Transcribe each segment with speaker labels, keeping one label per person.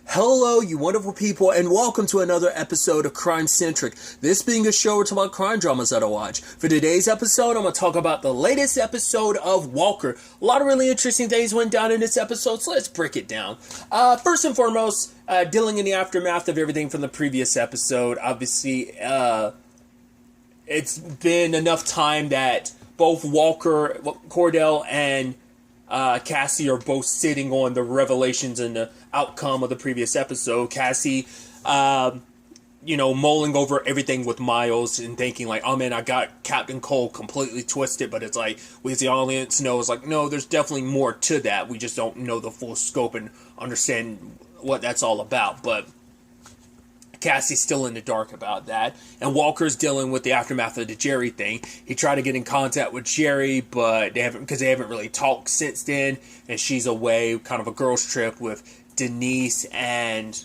Speaker 1: Hello, you wonderful people, and welcome to another episode of Crime Centric. This being a show where we talk about crime dramas that I watch. For today's episode, I'm going to talk about the latest episode of Walker. A lot of really interesting things went down in this episode, so let's break it down. First and foremost, dealing in the aftermath of everything from the previous episode. Obviously, it's been enough time that both Walker, Cordell, and Cassie are both sitting on the revelations and the outcome of the previous episode. Cassie, mulling over everything with Miles and thinking like, oh man, I got Captain Cole completely twisted, but it's like, we as the audience know, it's like, no, there's definitely more to that. We just don't know the full scope and understand what that's all about. But Cassie's still in the dark about that, and Walker's dealing with the aftermath of the Jerry thing. He tried to get in contact with Jerry, but they haven't really talked since then, and she's away, kind of a girls' trip with Denise and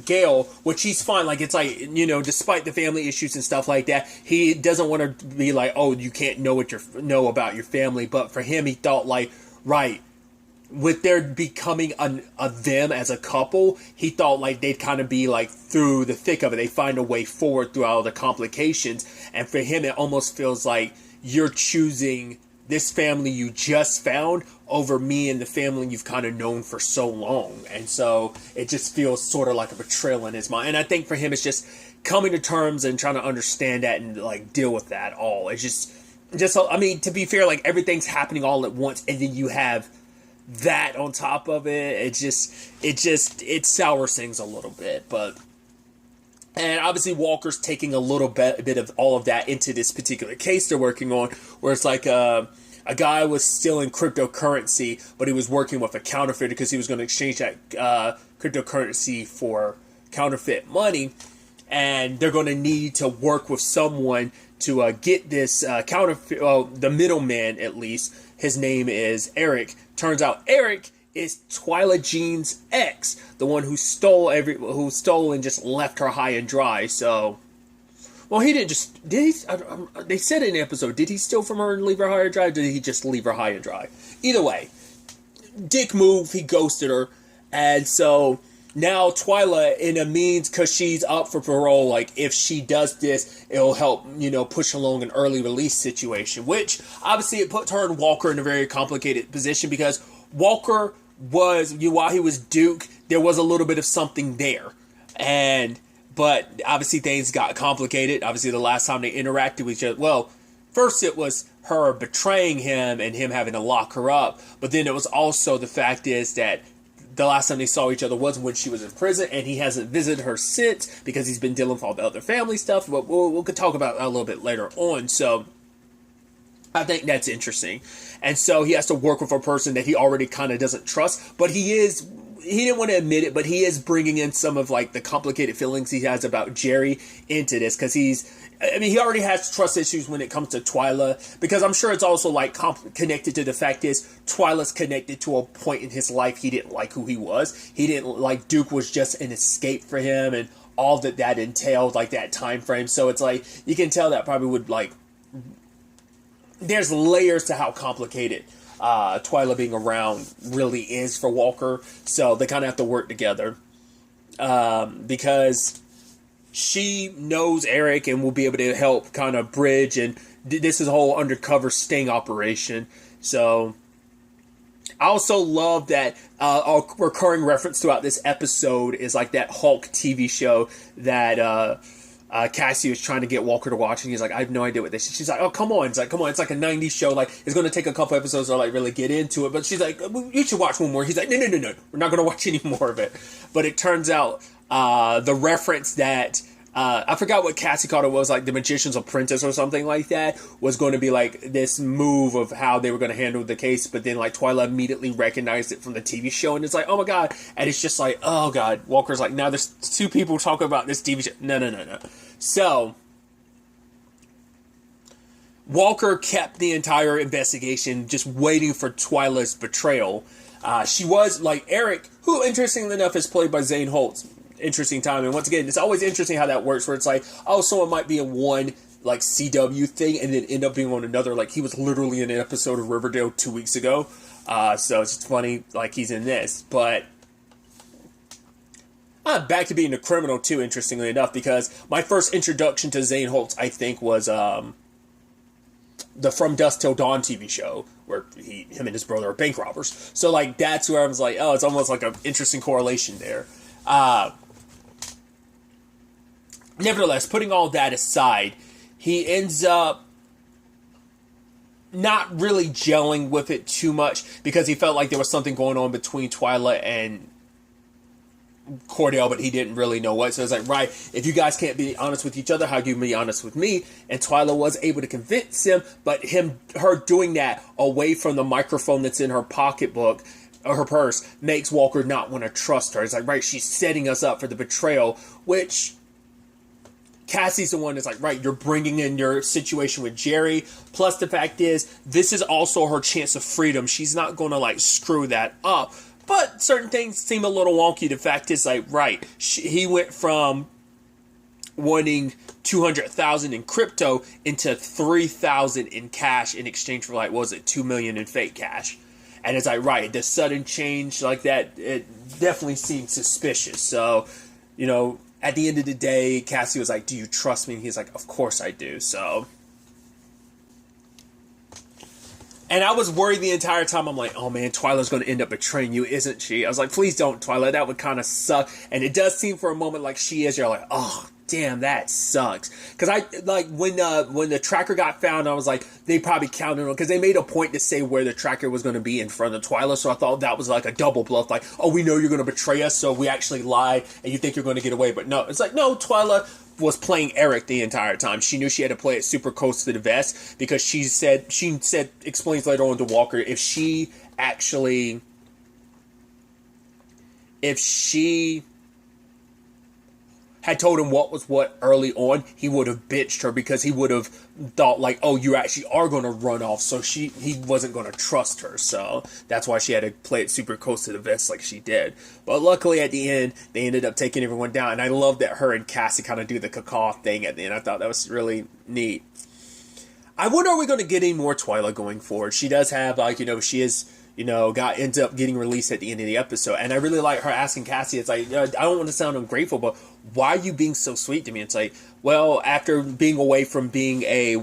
Speaker 1: Gail, which he's fine. Like, it's like, despite the family issues and stuff like that, he doesn't want to be like, oh, you can't know about your family. But for him, he thought like, right, with there becoming a them as a couple, he thought like they'd kind of be like through the thick of it. They find a way forward through all the complications. And for him, it almost feels like you're choosing this family you just found over me and the family you've kind of known for so long. And so it just feels sort of like a betrayal in his mind. And I think for him, it's just coming to terms and trying to understand that and like deal with that all. It's just, I mean, to be fair, like everything's happening all at once, and then you have that on top of it. It sours things a little bit. And obviously Walker's taking a little bit of all of that into this particular case they're working on, where it's like a guy was stealing cryptocurrency, but he was working with a counterfeiter because he was going to exchange that cryptocurrency for counterfeit money, and they're going to need to work with someone to get this counterfeit, the middleman at least. His name is Eric. Turns out Eric is Twyla Jean's ex, the one who stole and just left her high and dry. So, well, he didn't just, did he? They said in the episode, did he steal from her and leave her high and dry, or did he just leave her high and dry? Either way, dick move, he ghosted her, and so now Twyla, in a means, because she's up for parole, like, if she does this, it'll help, push along an early release situation, which, obviously, it puts her and Walker in a very complicated position, because Walker was, while he was Duke, there was a little bit of something there, but, obviously, things got complicated. Obviously, the last time they interacted with each other, well, first it was her betraying him and him having to lock her up, but then it was also the fact is that the last time they saw each other was when she was in prison, and he hasn't visited her since because he's been dealing with all the other family stuff. But we could talk about that a little bit later on. So I think that's interesting. And so he has to work with a person that he already kind of doesn't trust, but he didn't want to admit it, but he is bringing in some of like the complicated feelings he has about Jerry into this, because he already has trust issues when it comes to Twyla, because I'm sure it's also like connected to the fact is Twyla's connected to a point in his life he didn't like who he was. He didn't like Duke was just an escape for him, and all that entailed, like that time frame. So it's like you can tell that probably would like there's layers to how complicated Twyla being around really is for Walker. So they kind of have to work together because she knows Eric and will be able to help kind of bridge, and this is a whole undercover sting operation. So I also love that a recurring reference throughout this episode is like that Hulk TV show that Cassie was trying to get Walker to watch, and he's like, I have no idea what this is. She's like, oh, come on. It's like, come on. It's like a 90s show. Like, it's going to take a couple episodes to like really get into it. But she's like, you should watch one more. He's like, no. We're not going to watch any more of it. But it turns out the reference that I forgot what Cassie called it, was like the Magician's Apprentice or something like that, was going to be like this move of how they were going to handle the case, but then like Twyla immediately recognized it from the TV show, and it's like, oh my god, and it's just like, oh god, Walker's like, now there's two people talking about this TV show. No. So Walker kept the entire investigation just waiting for Twyla's betrayal. She was like Eric, who interestingly enough is played by Zane Holtz. Interesting time, and once again, it's always interesting how that works, where it's like, oh, someone might be in one like CW thing and then end up being on another. Like, he was literally in an episode of Riverdale 2 weeks ago, so it's just funny like he's in this. But back to being a criminal too, interestingly enough, because my first introduction to Zane Holtz, I think, was the From Dusk Till Dawn TV show, where him and his brother are bank robbers. So, like, that's where I was like, oh, it's almost like an interesting correlation there. Nevertheless, putting all that aside, he ends up not really gelling with it too much because he felt like there was something going on between Twyla and Cordell, but he didn't really know what. So it's like, right, if you guys can't be honest with each other, how can you be honest with me? And Twyla was able to convince him, but her doing that away from the microphone that's in her pocketbook or her purse makes Walker not want to trust her. It's like, right, she's setting us up for the betrayal, which Cassie's the one that's like, right, you're bringing in your situation with Jerry. Plus the fact is, this is also her chance of freedom. She's not going to, like, screw that up. But certain things seem a little wonky. The fact is, like, right, he went from wanting 200,000 in crypto into 3,000 in cash in exchange for, like, what was it, 2 million in fake cash. And it's like, right, the sudden change like that, it definitely seemed suspicious. So, you know, at the end of the day, Cassie was like, do you trust me? And he's like, of course I do. So, and I was worried the entire time. I'm like, oh man, Twyla's going to end up betraying you, isn't she? I was like, please don't, Twyla. That would kind of suck. And it does seem for a moment like she is. You're like, oh, damn, that sucks. Because I, like, when the tracker got found, I was like, they probably counted on, because they made a point to say where the tracker was going to be in front of Twyla. So I thought that was like a double bluff. Like, oh, we know you're going to betray us, so we actually lie, and you think you're going to get away. But no, it's like, no, Twyla was playing Eric the entire time. She knew she had to play it super close to the vest because she explains later on to Walker, if she had told him what was what early on, he would have bitched her because he would have thought like, oh, you actually are going to run off. So he wasn't going to trust her. So that's why she had to play it super close to the vest like she did. But luckily at the end, they ended up taking everyone down. And I love that her and Cassie kind of do the cacaw thing at the end. I thought that was really neat. I wonder, are we going to get any more Twyla going forward? She does have, like, you know, she is, you know, ends up getting released at the end of the episode. And I really like her asking Cassie, it's like, I don't want to sound ungrateful, but why are you being so sweet to me? It's like, well, after being away from being a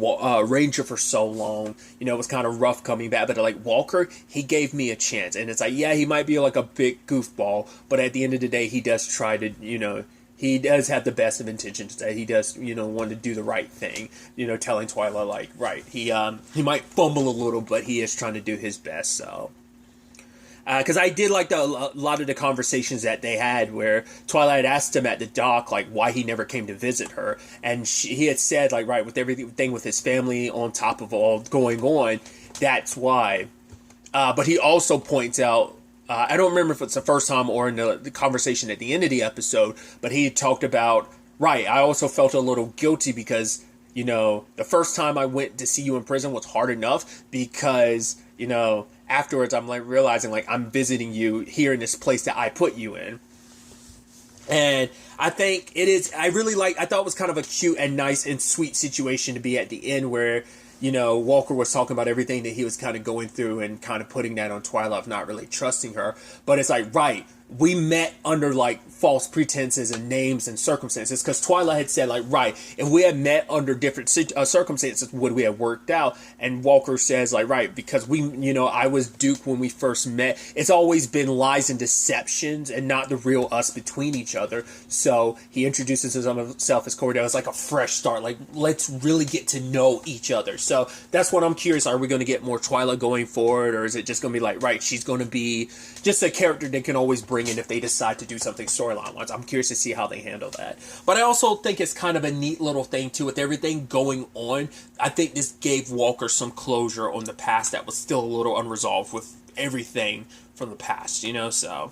Speaker 1: ranger for so long, you know, it was kind of rough coming back. But like Walker, he gave me a chance. And it's like, yeah, he might be like a big goofball, but at the end of the day, he does try to, you know, he does have the best of intentions. That he does, you know, want to do the right thing. You know, telling Twyla, like, right, he might fumble a little, but he is trying to do his best. So, because I did like a lot of the conversations that they had where Twyla had asked him at the dock, like, why he never came to visit her, and he had said, like, right, with everything with his family on top of all going on, that's why. But he also points out, I don't remember if it's the first time or in the conversation at the end of the episode, but he talked about, right, I also felt a little guilty because, you know, the first time I went to see you in prison was hard enough because, you know, afterwards I'm like realizing like I'm visiting you here in this place that I put you in. And I think it is, I thought it was kind of a cute and nice and sweet situation to be at the end where, you know, Walker was talking about everything that he was kind of going through and kind of putting that on Twyla of not really trusting her. But it's like, right, we met under like false pretenses and names and circumstances, because Twyla had said like, right, if we had met under different circumstances, would we have worked out? And Walker says like, right, because we, you know, I was Duke when we first met. It's always been lies and deceptions and not the real us between each other. So he introduces himself as Cordell as like a fresh start, like let's really get to know each other. So that's what I'm curious, are we going to get more Twyla going forward, or is it just going to be like, right, she's going to be just a character they can always bring in if they decide to do something storyline-wise? I'm curious to see how they handle that. But I also think it's kind of a neat little thing, too, with everything going on. I think this gave Walker some closure on the past that was still a little unresolved with everything from the past, you know? So,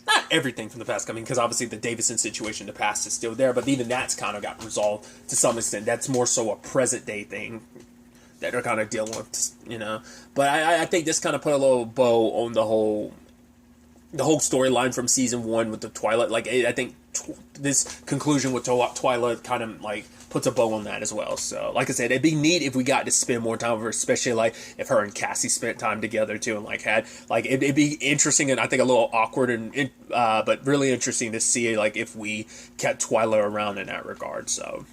Speaker 1: not everything from the past, I mean, because obviously the Davison situation in the past is still there, but even that's kind of got resolved to some extent. That's more so a present-day thing that they're kind of dealing with, you know? But I think this kind of put a little bow on the whole storyline from season 1 with the Twilight. Like, I think this conclusion with Twyla kind of like puts a bow on that as well. So, like I said, it'd be neat if we got to spend more time with her, especially like if her and Cassie spent time together too, and like had like it'd be interesting and I think a little awkward and but really interesting to see like if we kept Twyla around in that regard. So.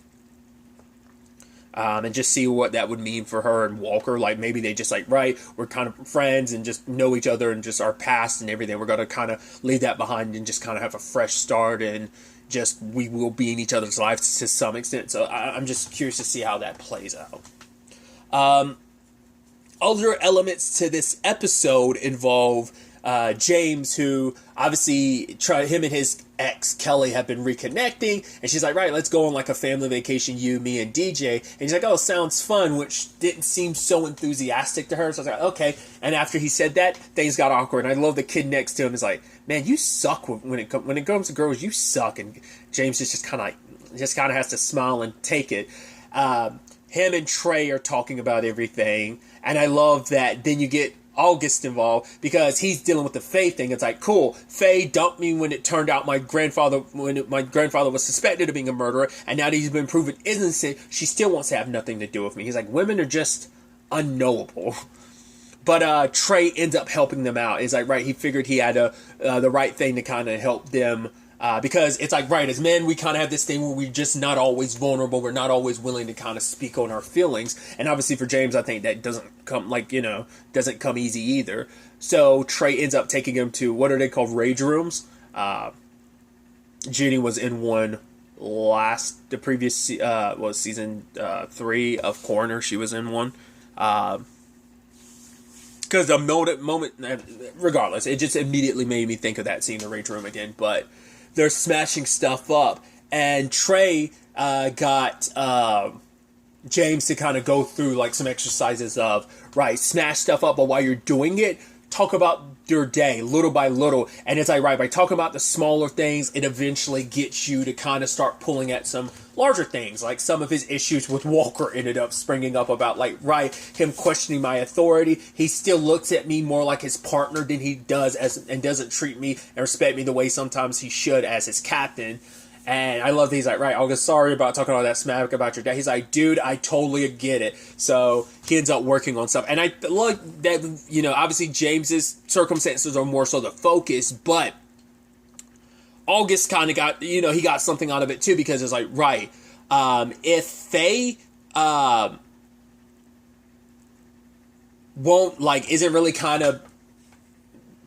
Speaker 1: And just see what that would mean for her and Walker. Like maybe they just like, right, we're kind of friends and just know each other and just our past and everything. We're going to kind of leave that behind and just kind of have a fresh start and just we will be in each other's lives to some extent. So I'm just curious to see how that plays out. Other elements to this episode involve James, who obviously him and his ex Kelly have been reconnecting, and she's like, right, let's go on like a family vacation, you, me, and DJ. And he's like, oh, sounds fun, which didn't seem so enthusiastic to her. So I was like, okay. And after he said that, things got awkward. And I love the kid next to him is like, man, you suck when it comes to girls, you suck. And James just kind of has to smile and take it. Him and Trey are talking about everything, and I love that. Then you get August involved because he's dealing with the Faye thing. It's like, cool, Faye dumped me when it turned out my grandfather was suspected of being a murderer, and now that he's been proven innocent, she still wants to have nothing to do with me. He's like, women are just unknowable. But Trey ends up helping them out. It's like, right, he figured he had the right thing to kind of help them. Because it's like, right, as men, we kind of have this thing where we're just not always vulnerable. We're not always willing to kind of speak on our feelings. And obviously for James, I think that doesn't come easy either. So Trey ends up taking him to, what are they called, rage rooms? Jenny was in one the previous, season 3 of Coroner. She was in one. Because the moment, regardless, it just immediately made me think of that scene in the rage room again. But they're smashing stuff up, and Trey got James to kind of go through like some exercises of, right, smash stuff up, but while you're doing it, talk about your day little by little. And it's like, right, by talking about the smaller things, it eventually gets you to kind of start pulling at some larger things. Like some of his issues with Walker ended up springing up about, like, right, him questioning my authority. He still looks at me more like his partner than he does and doesn't treat me and respect me the way sometimes he should as his captain. And I love that he's like, right, August, sorry about talking all that smack about your dad. He's like, dude, I totally get it. So he ends up working on stuff. And I love that, obviously James's circumstances are more so the focus, but August kind of got, he got something out of it too, because it's like, right, if they isn't really kind of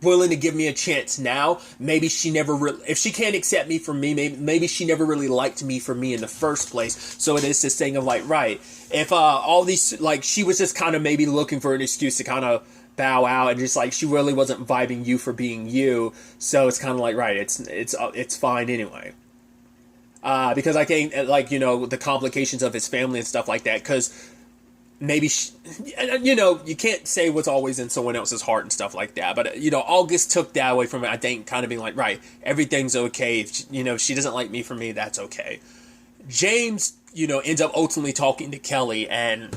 Speaker 1: willing to give me a chance now, maybe she never if she can't accept me for me, maybe she never really liked me for me in the first place. So it is this thing of like, right, if all these, like, she was just kind of maybe looking for an excuse to kind of bow out, and just like she really wasn't vibing you for being you, so it's kind of like, right, it's fine anyway. Because I can't, the complications of his family and stuff like that, because maybe, you can't say what's always in someone else's heart and stuff like that. But, August took that away from it, I think, kind of being like, right, everything's okay. If she doesn't like me for me, that's okay. James, ends up ultimately talking to Kelly, and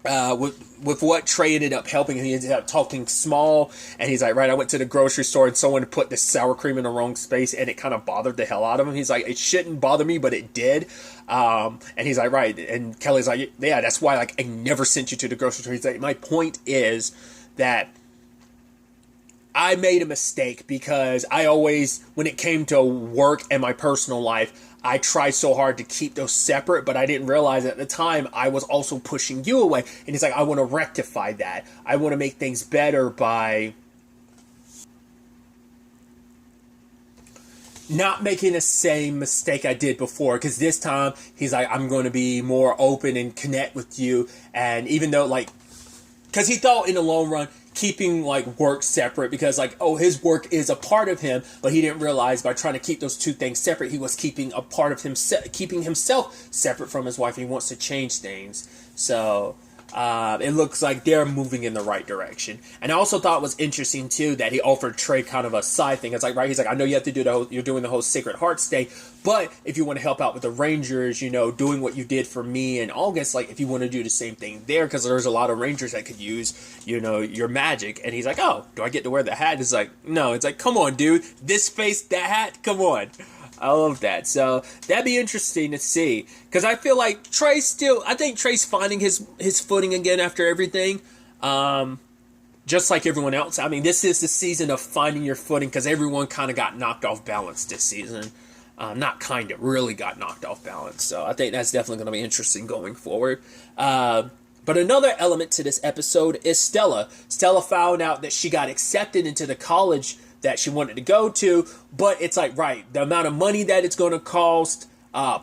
Speaker 1: with what Trey ended up helping, he ended up talking small, and he's like, right, I went to the grocery store and someone put the sour cream in the wrong space, and it kind of bothered the hell out of him. He's like, it shouldn't bother me, but it did. And he's like, right, and Kelly's like, yeah, that's why, like, I never sent you to the grocery store. He's like, my point is that I made a mistake because I always, when it came to work and my personal life, I tried so hard to keep those separate, but I didn't realize at the time I was also pushing you away. And he's like, I want to rectify that. I want to make things better by not making the same mistake I did before. Because this time, he's like, I'm going to be more open and connect with you. And even though, like, because he thought in the long run, keeping like work separate, because like, oh, his work is a part of him, but he didn't realize by trying to keep those two things separate, he was keeping a part of himself, keeping himself separate from his wife. He wants to change things. So it looks like they're moving in the right direction. And I also thought it was interesting too that he offered Trey kind of a side thing. It's like, right, he's like, I know you have to do you're doing the whole Sacred Hearts thing, but if you want to help out with the Rangers, doing what you did for me in August, like if you want to do the same thing there, because there's a lot of Rangers that could use, your magic. And he's like, oh, do I get to wear the hat? It's like, no. It's like, come on, dude, this face, that hat, come on. I love that. So that'd be interesting to see, because I feel like I think Trey's finding his footing again after everything. Just like everyone else. I mean, this is the season of finding your footing, because everyone kind of got knocked off balance this season. Not kind of, really got knocked off balance. So I think that's definitely going to be interesting going forward. But another element to this episode is Stella. Stella found out that she got accepted into the college that she wanted to go to, but it's like, right, the amount of money that it's going to cost,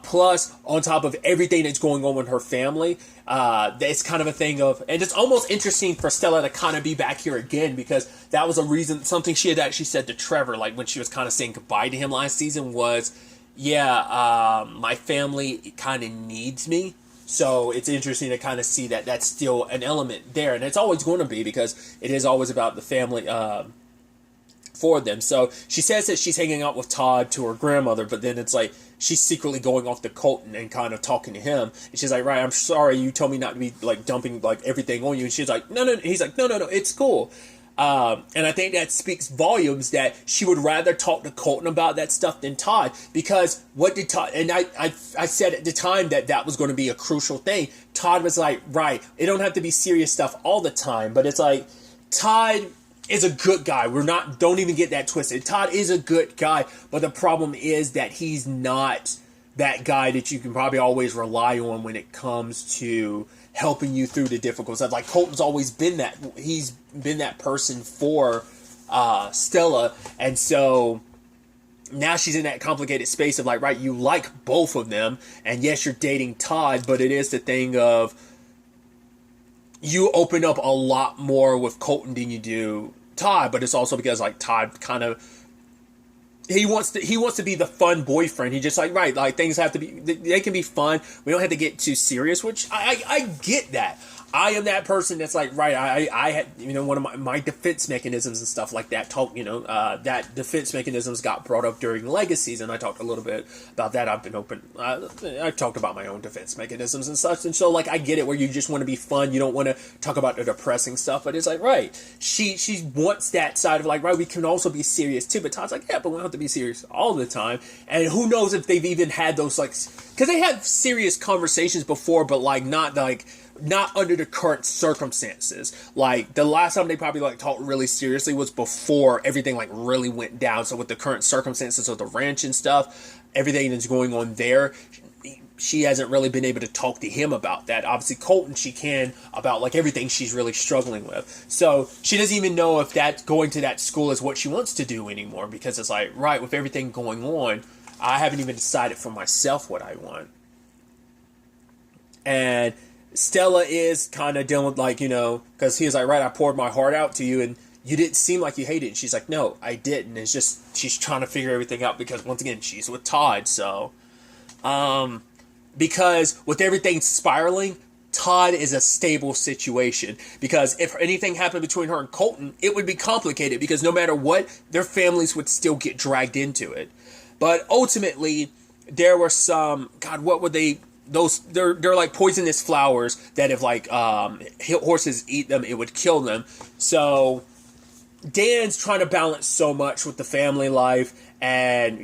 Speaker 1: plus on top of everything that's going on with her family, it's kind of a thing of, and it's almost interesting for Stella to kind of be back here again, because that was a reason, something she had actually said to Trevor, like when she was kind of saying goodbye to him last season, was, my family kind of needs me. So it's interesting to kind of see that that's still an element there, and it's always going to be, because it is always about the family for them. So she says that she's hanging out with Todd to her grandmother, but then it's like she's secretly going off to Colton and kind of talking to him. And she's like, right, I'm sorry, you told me not to be like dumping like everything on you. And she's like, no. He's like, no, it's cool. And I think that speaks volumes that she would rather talk to Colton about that stuff than Todd, because what did Todd, and I said at the time that was going to be a crucial thing. Todd was like, right, it don't have to be serious stuff all the time, but it's like, Todd is a good guy. Don't even get that twisted. Todd is a good guy, but the problem is that he's not that guy that you can probably always rely on when it comes to helping you through the difficult stuff. Like Colton's always been that. He's been that person for Stella, and so now she's in that complicated space of like, right, you like both of them, and yes, you're dating Todd, but it is the thing of you open up a lot more with Colton than you do Todd, but it's also because like Todd kind of he wants to be the fun boyfriend. He just like, right, like things have to be, they can be fun. We don't have to get too serious, which I get that. I am that person that's like, right, I had, one of my defense mechanisms and stuff like that that defense mechanisms got brought up during Legacies, and I talked a little bit about that. I've been open, I've talked about my own defense mechanisms and such, and so like, I get it where you just want to be fun, you don't want to talk about the depressing stuff, but it's like, right, she wants that side of like, right, we can also be serious too, but Todd's like, yeah, but we don't have to be serious all the time, and who knows if they've even had those, like, because they had serious conversations before, but like, not under the current circumstances. Like, the last time they probably, like, talked really seriously was before everything, like, really went down. So with the current circumstances of the ranch and stuff, everything that's going on there, she hasn't really been able to talk to him about that. Obviously, Colton, she can about, like, everything she's really struggling with. So she doesn't even know if that going to that school is what she wants to do anymore, because it's like, right, with everything going on, I haven't even decided for myself what I want. And Stella is kind of dealing with, like, because he was like, right, I poured my heart out to you and you didn't seem like you hated it. And she's like, no, I didn't. It's just, she's trying to figure everything out because, once again, she's with Todd. So, because with everything spiraling, Todd is a stable situation. Because if anything happened between her and Colton, it would be complicated, because no matter what, their families would still get dragged into it. But ultimately, there were some, God, what would they... they're like poisonous flowers that if like horses eat them, it would kill them. So Dan's trying to balance so much with the family life and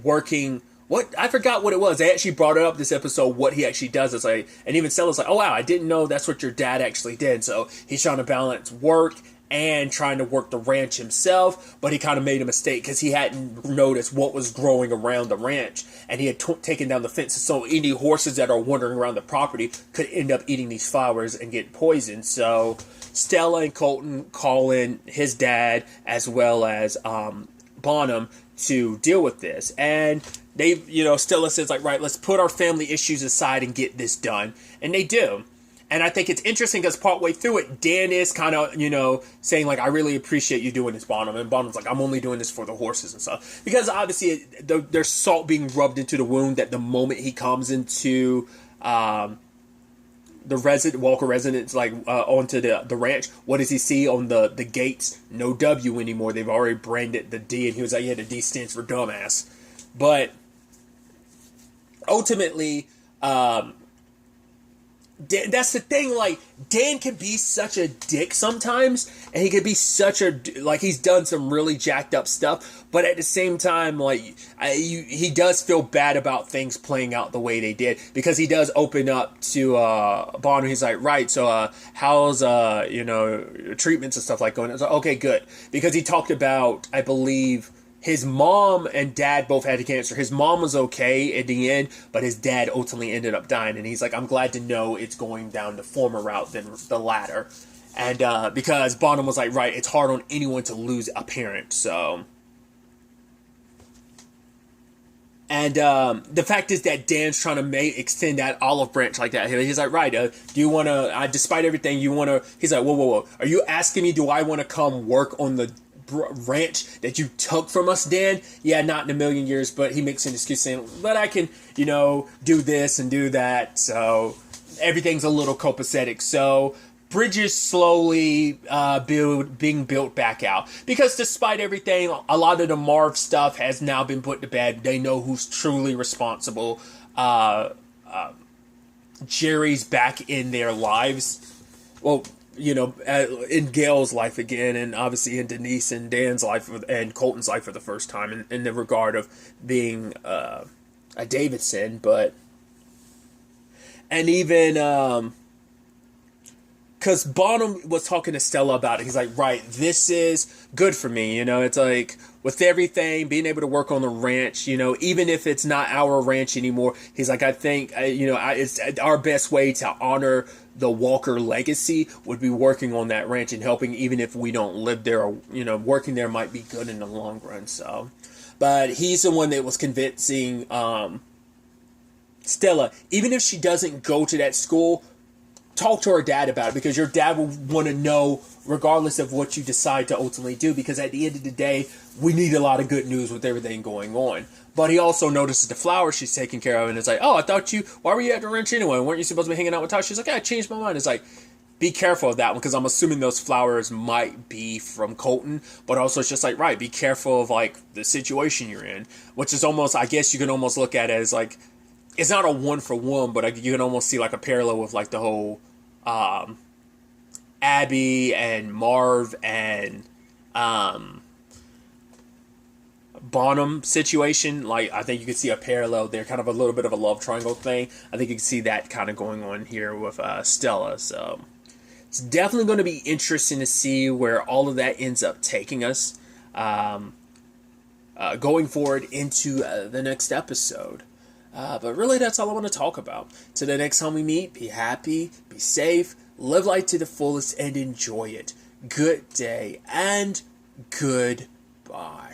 Speaker 1: working. What, I forgot what it was. They actually brought it up this episode, what he actually does. It's like, and even Stella's like, oh wow, I didn't know that's what your dad actually did. So he's trying to balance work and trying to work the ranch himself, but he kind of made a mistake because he hadn't noticed what was growing around the ranch, and he had taken down the fences, so any horses that are wandering around the property could end up eating these flowers and get poisoned. So Stella and Colton call in his dad as well as Bonham to deal with this, and they, Stella says like, right, let's put our family issues aside and get this done, and they do. And I think it's interesting because partway through it, Dan is kind of, saying like, I really appreciate you doing this, Bonham. And Bonham's like, I'm only doing this for the horses and stuff. Because obviously there's salt being rubbed into the wound that the moment he comes into the Walker residence, like onto the ranch, what does he see on the gates? No W anymore. They've already branded the D. And he was like, yeah, the D stands for dumbass. But ultimately, That's the thing, like, Dan can be such a dick sometimes, and he can be such a, like, he's done some really jacked up stuff, but at the same time, like, he does feel bad about things playing out the way they did, because he does open up to Bond, and he's like, right, so how's, treatments and stuff like going? It's like, okay, good, because he talked about, I believe, his mom and dad both had cancer. His mom was okay at the end, but his dad ultimately ended up dying. And he's like, I'm glad to know it's going down the former route than the latter. And because Bonham was like, right, it's hard on anyone to lose a parent. So, and the fact is that Dan's trying to extend that olive branch like that. He's like, right, do you want to, despite everything, you want to, he's like, whoa. Are you asking me, do I want to come work on the ranch that you took from us, Dan? Yeah, not in a million years, but he makes an excuse saying, but I can, do this and do that. So everything's a little copacetic. So bridges slowly being built back out, because despite everything, a lot of the Marv stuff has now been put to bed. They know who's truly responsible. Jerry's back in their lives. Well, in Gail's life again, and obviously in Denise and Dan's life and Colton's life for the first time in the regard of being a Davidson, and even because Bonham was talking to Stella about it. He's like, right, this is good for me. It's like, with everything, being able to work on the ranch, even if it's not our ranch anymore, he's like, I think, it's our best way to honor the Walker legacy would be working on that ranch and helping, even if we don't live there, or, working there might be good in the long run. So, but he's the one that was convincing Stella, even if she doesn't go to that school, talk to her dad about it, because your dad will want to know regardless of what you decide to ultimately do, because at the end of the day, we need a lot of good news with everything going on. But he also notices the flowers she's taking care of, and it's like, oh, why were you at the ranch anyway? Weren't you supposed to be hanging out with Tosh? She's like, yeah, I changed my mind. It's like, be careful of that one, because I'm assuming those flowers might be from Colton, but also it's just like, right, be careful of, like, the situation you're in, which is almost, I guess you can almost look at it as, like, it's not a one-for-one, but you can almost see, like, a parallel with, like, the whole Abby and Marv and Bonham situation. Like, I think you could see a parallel there, kind of a little bit of a love triangle thing. I think you can see that kind of going on here with Stella. So it's definitely going to be interesting to see where all of that ends up taking us going forward into the next episode. But really, that's all I want to talk about. Till the next time we meet, be happy, be safe, live life to the fullest, and enjoy it. Good day, and goodbye.